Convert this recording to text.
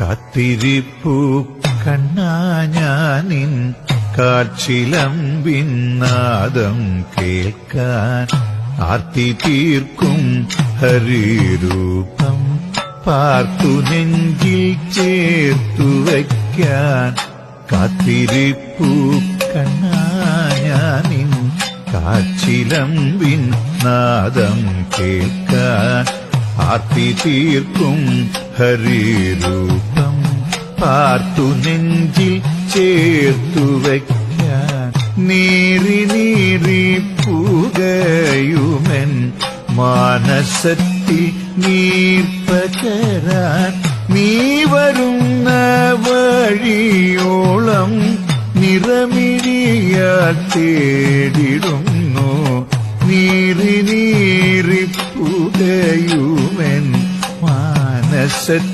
കാത്തിരിപ്പു കണ്ണാ ഞാനിൻ കാച്ചിലമ്പിൻ നാദം കേൾക്കാൻ ആർത്തി തീർക്കും ഹരിരൂപം പാർത്തു നെഞ്ചിൽ ചേർത്തു വയ്ക്കാൻ. കാത്തിരിപ്പു കണ്ണാ ഞാനിൻ കാച്ചിലമ്പിൻ നാദം കേൾക്കാൻ ആർത്തി തീർക്കും ഹരിരൂപം പാർത്തു നെഞ്ചിൽ ചേർത്തു വയ്ക്കാൻ. നീറി നീറി പുകയുമെൻ മാനസത്തിൽ നീർപ്പകരാൻ നീ വരുന്ന വഴിയോളം നിറമിഴിയാൽ തേടിടുന്നു. നീറി നീറി പുകയുമെൻ മാനസത്തിൽ